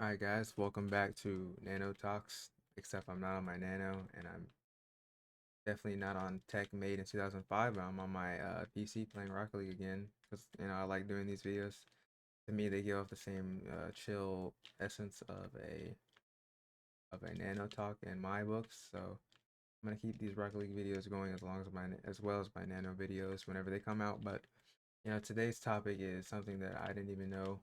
Alright guys, welcome back to Nano Talks, except I'm not on my Nano, and I'm definitely not on tech made in 2005, but I'm on my PC playing Rocket League again, because, I like doing these videos. To me, they give off the same chill essence of a Nano Talk in my books, so I'm gonna keep these Rocket League videos going as well as my Nano videos whenever they come out, but, today's topic is something that I didn't even know.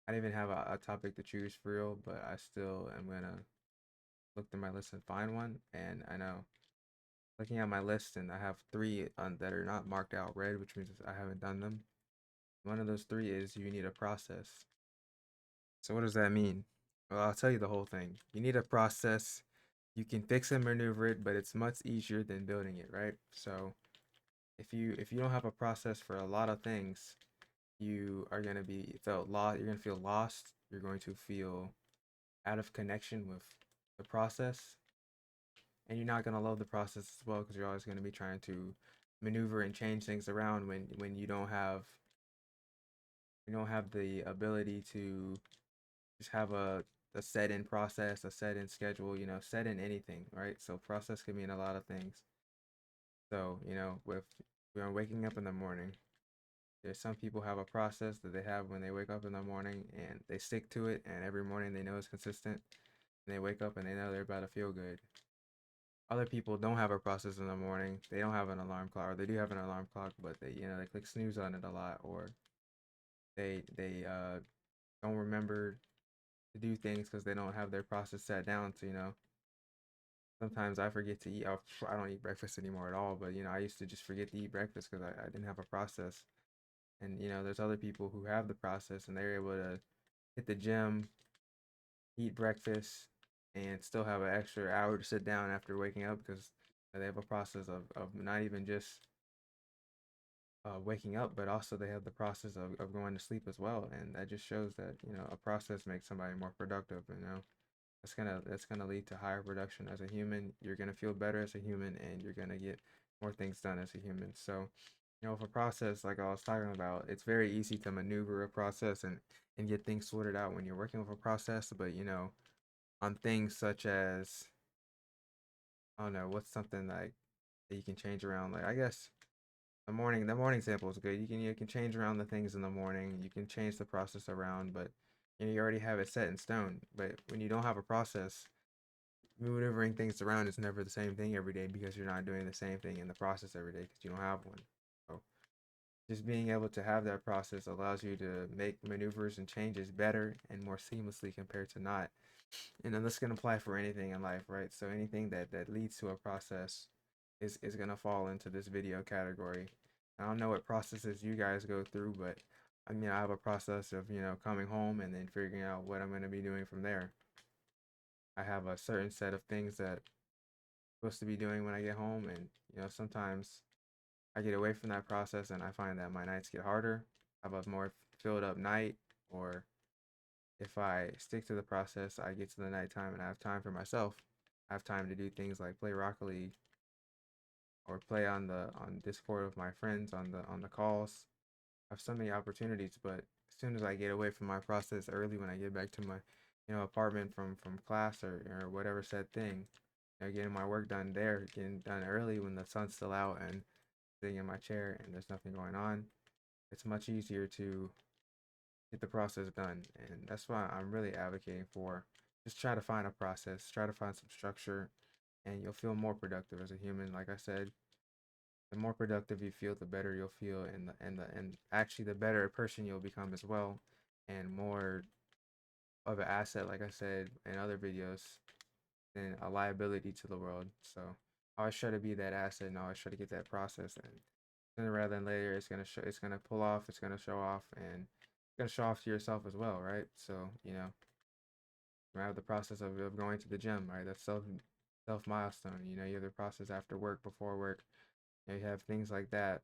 I didn't even have a topic to choose for real, but I still am gonna look through my list and find one. And I know looking at my list, and I have three that are not marked out red, which means I haven't done them. One of those three is you need a process. So what does that mean? Well, I'll tell you the whole thing. You need a process. You can fix and maneuver it, but it's much easier than building it, right? So if you don't have a process for a lot of things, you are gonna be felt lost. You're gonna feel lost. You're going to feel out of connection with the process, and you're not going to love the process as well, because you're always going to be trying to maneuver and change things around when you don't have the ability to just have a set in process, a set in schedule, set in anything, right? So process can mean a lot of things. So with waking up in the morning, there's some people have a process that they have when they wake up in the morning, and they stick to it, and every morning they know it's consistent, and they wake up and they know they're about to feel good. Other people don't have a process in the morning. They don't have an alarm clock, or they do have an alarm clock, but they click snooze on it a lot, or they don't remember to do things because they don't have their process set down. So sometimes I forget to eat. I don't eat breakfast anymore at all, but I used to just forget to eat breakfast because I didn't have a process. And there's other people who have the process, and they're able to hit the gym, eat breakfast, and still have an extra hour to sit down after waking up, because they have a process of not even just waking up, but also they have the process of going to sleep as well. And that just shows that a process makes somebody more productive. That's gonna lead to higher production as a human. You're gonna feel better as a human, and you're gonna get more things done as a human. So with a process like I was talking about, it's very easy to maneuver a process and get things sorted out when you're working with a process. But on things such as, I don't know, what's something like that you can change around, like, I guess the morning sample is good. You can change around the things in the morning. You can change the process around, but you already have it set in stone. But when you don't have a process, maneuvering things around is never the same thing every day, because you're not doing the same thing in the process every day because you don't have one. So just being able to have that process allows you to make maneuvers and changes better and more seamlessly compared to not. And then this can apply for anything in life, right? So anything that leads to a process is gonna fall into this video category. I don't know what processes you guys go through, but I have a process of coming home and then figuring out what I'm gonna be doing from there. I have a certain set of things that I'm supposed to be doing when I get home, and sometimes I get away from that process, and I find that my nights get harder. I have a more filled up night, or if I stick to the process, I get to the nighttime and I have time for myself. I have time to do things like play Rocket League, or play on Discord with my friends on the calls. I have so many opportunities, but as soon as I get away from my process early, when I get back to my apartment from class, or whatever said thing, getting my work done there, getting done early when the sun's still out, and sitting in my chair and there's nothing going on, it's much easier to get the process done. And that's why I'm really advocating for, just try to find a process, try to find some structure, and you'll feel more productive as a human. Like I said, the more productive you feel, the better you'll feel, and actually the better a person you'll become as well, and more of an asset, like I said in other videos, than a liability to the world. So I always try to be that asset, and I always try to get that process, and sooner rather than later, it's gonna pull off, it's gonna show off, and it's gonna show off to yourself as well, right? So you have the process of going to the gym, right? That's self milestone. You have the process after work, before work. You have things like that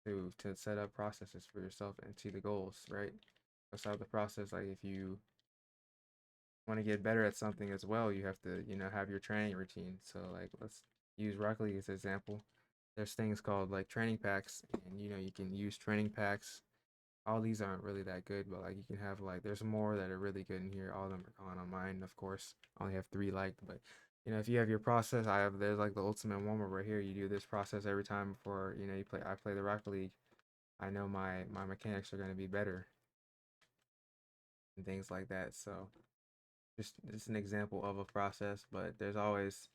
to set up processes for yourself and see the goals, right? That's how the process, like, if you want to get better at something as well, you have to have your training routine. So, like, let's use Rocket League as an example. There's things called like training packs, and you can use training packs all these aren't really that good, but like you can have like there's more that are really good in here. All of them are gone on mine, of course. I only have 3 liked, but if you have your process, there's like the ultimate one where right here you do this process every time before you play. I play the Rocket League. I know my mechanics are gonna be better and things like that. So just an example of a process, but there's always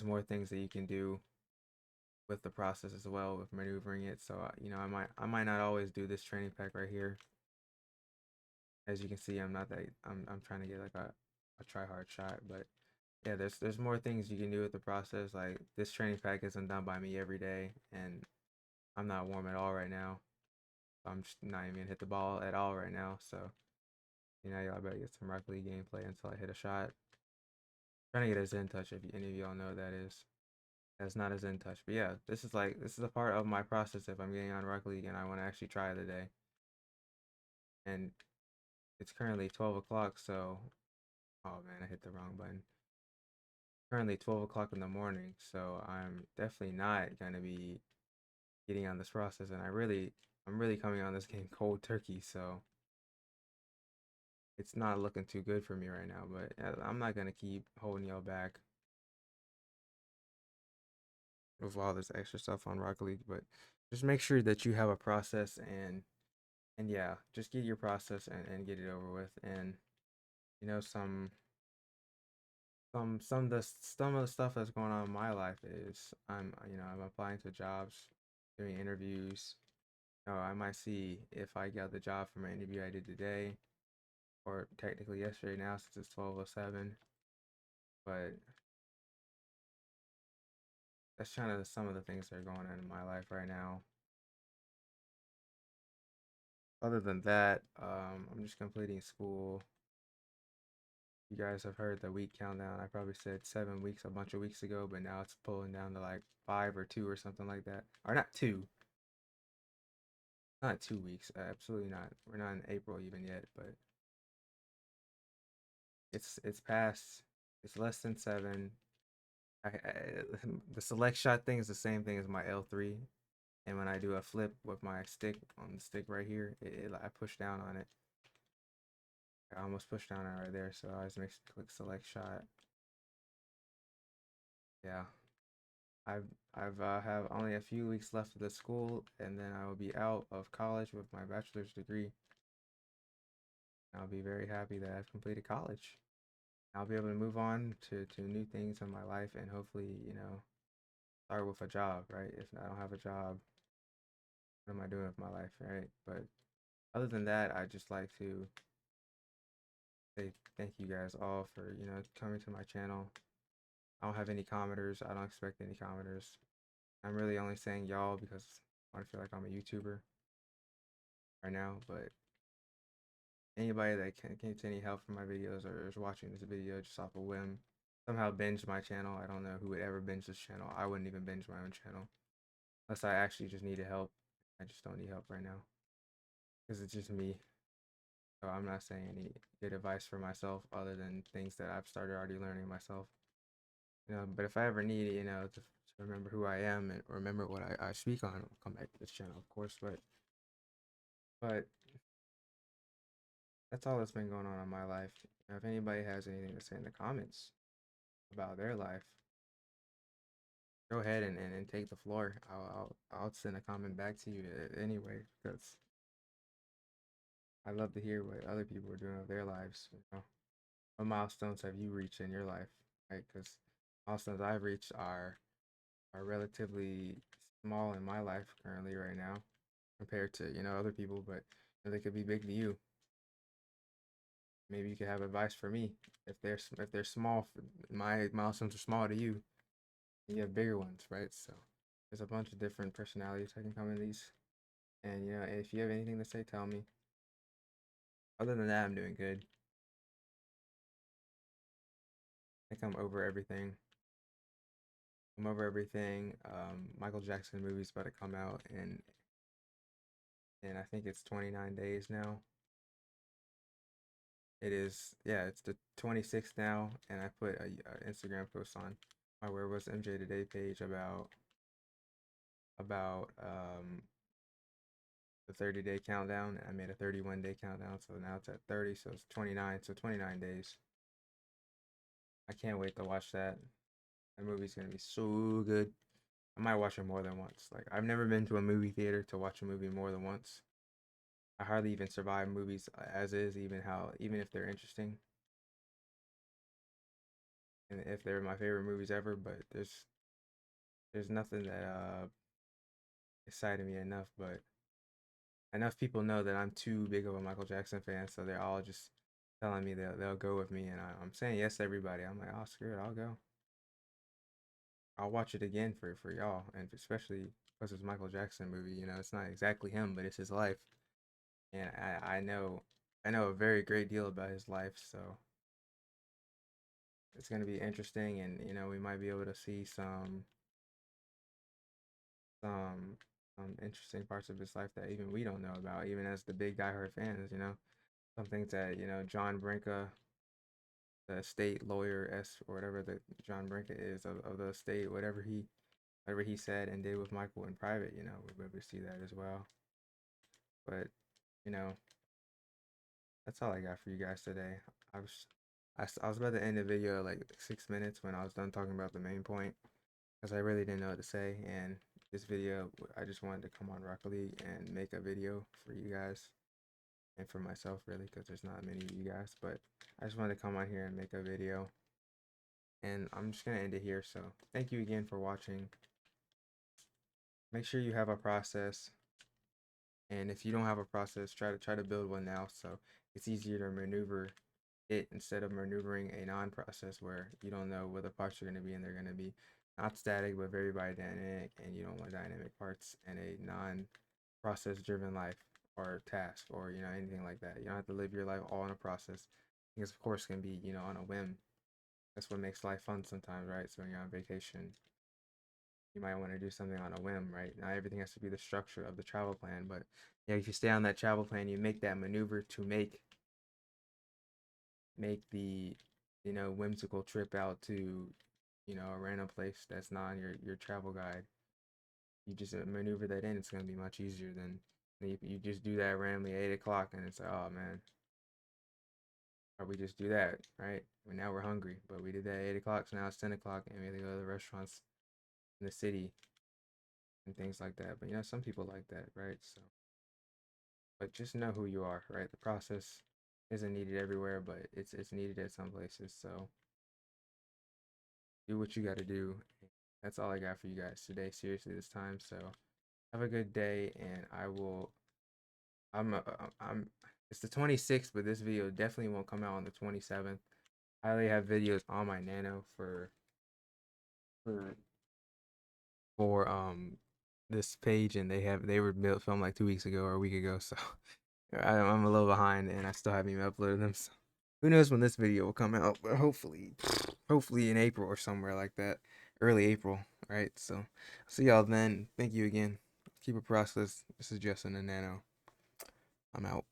more things that you can do with the process as well with maneuvering it. So I might not always do this training pack right here. As you can see, I'm trying to get like a try hard shot, but yeah, there's more things you can do with the process. Like this training pack isn't done by me every day, and I'm not warm at all right now. I'm just not even gonna hit the ball at all right now. So y'all better get some Rocket League gameplay until I hit a shot. Trying to get a Zen touch if any of y'all know what that is. That's not a Zen touch, but yeah, this is a part of my process if I'm getting on Rocket League and I want to actually try it today. And it's currently 12 o'clock, so oh man, I hit the wrong button. Currently 12 o'clock in the morning, so I'm definitely not gonna be getting on this process, and I'm really coming on this game cold turkey, so it's not looking too good for me right now. But I'm not gonna keep holding y'all back with all this extra stuff on Rocket League, but just make sure that you have a process and yeah, just get your process and get it over with. And some some of the stuff that's going on in my life is I'm applying to jobs, doing interviews. I might see if I got the job from an interview I did today, or technically yesterday now since it's 12:07. But that's kind of some of the things that are going on in my life right now. Other than that, I'm just completing school. You guys have heard the week countdown. I probably said 7 weeks a bunch of weeks ago, but now it's pulling down to like 5 or 2 or something like that. Or not 2. Not 2 weeks. Absolutely not. We're not in April even yet, but it's past. It's less than 7. The select shot thing is the same thing as my L3, and when I do a flip with my stick on the stick right here, I push down on it. I almost pushed down it right there, so I just click select shot. Yeah, I've have only a few weeks left of the school, and then I will be out of college with my bachelor's degree. I'll be very happy that I've completed college. I'll be able to move on to new things in my life and hopefully, start with a job, right? If I don't have a job, what am I doing with my life, right? But other than that, I just like to say thank you guys all for, coming to my channel. I don't have any commenters. I don't expect any commenters. I'm really only saying y'all because I feel like I'm a YouTuber right now, but anybody that can get any help from my videos or is watching this video just off a whim, somehow binge my channel. I don't know who would ever binge this channel. I wouldn't even binge my own channel unless I actually just needed help. I just don't need help right now because it's just me. So I'm not saying any good advice for myself other than things that I've started already learning myself. But if I ever need, to remember who I am and remember what I speak on, I'll come back to this channel, of course. But that's all that's been going on in my life. If anybody has anything to say in the comments about their life, go ahead and take the floor. I'll send a comment back to you anyway because I love to hear what other people are doing with their lives. What milestones have you reached in your life, right? Because milestones I've reached are relatively small in my life currently right now compared to other people, but they could be big to you. Maybe you could have advice for me if they're small. My milestones are small to you. You have bigger ones, right? So there's a bunch of different personalities that can come in these, and if you have anything to say, tell me. Other than that, I'm doing good. I think I'm over everything. I'm over everything. Michael Jackson movie's about to come out, and I think it's 29 days now. It is, yeah, it's the 26th now, and I put a Instagram post on my Where Was MJ Today page about the 30-day countdown. And I made a 31-day countdown, so now it's at 30, so it's 29, so 29 days. I can't wait to watch that. That movie's gonna be so good. I might watch it more than once. Like, I've never been to a movie theater to watch a movie more than once. I hardly even survive movies as is, even if they're interesting and if they're my favorite movies ever. But there's nothing that excited me enough. But enough people know that I'm too big of a Michael Jackson fan, so they're all just telling me they'll go with me, and I'm saying yes to everybody. I'm like, oh, screw it, I'll go. I'll watch it again for y'all, and especially because it's Michael Jackson movie. You know, it's not exactly him, but it's his life, and I know a very great deal about his life, so it's gonna be interesting, and you know, we might be able to see some interesting parts of his life that even we don't know about, even as the big diehard fans. You know, some things that John Brinka, the state lawyer s or whatever the John Brinka is of the state, whatever he said and did with Michael in private. You know, we'll be able to see that as well. But you know, that's all I got for you guys today. I was I was about to end the video at like 6 minutes when I was done talking about the main point because I really didn't know what to say. And this video, I just wanted to come on Rocket League and make a video for you guys and for myself, really, because there's not many of you guys. But I just wanted to come on here and make a video. And I'm just going to end it here. So thank you again for watching. Make sure you have a process. And if you don't have a process, try to build one now so it's easier to maneuver it instead of maneuvering a non-process where you don't know where the parts are going to be, and they're going to be not static but very dynamic, and you don't want dynamic parts in a non-process driven life or task, or anything like that. You don't have to live your life all in a process, because of course it can be on a whim. That's what makes life fun sometimes, right? So when you're on vacation, you might want to do something on a whim, right? Not everything has to be the structure of the travel plan, but yeah, if you stay on that travel plan, you make that maneuver to make the whimsical trip out to a random place that's not on your travel guide. You just maneuver that in. It's gonna be much easier than you just do that randomly at 8 o'clock, and it's like, oh man, or we just do that, right? Well, now we're hungry, but we did that at 8 o'clock, so now it's 10 o'clock, and we have to go to the restaurants in the city and things like that. But some people like that, right? So, but just know who you are, right? The process isn't needed everywhere, but it's needed at some places. So do what you got to do. That's all I got for you guys today, seriously, this time. So have a good day, and I'm it's the 26th, but this video definitely won't come out on the 27th. I already have videos on my Nano for for this page, and they were filmed like 2 weeks ago or a week ago, so I'm a little behind, and I still haven't even uploaded them. So who knows when this video will come out? But hopefully in April or somewhere like that, early April, right? So see y'all then. Thank you again. Keep it process. This is Justin and Nano. I'm out.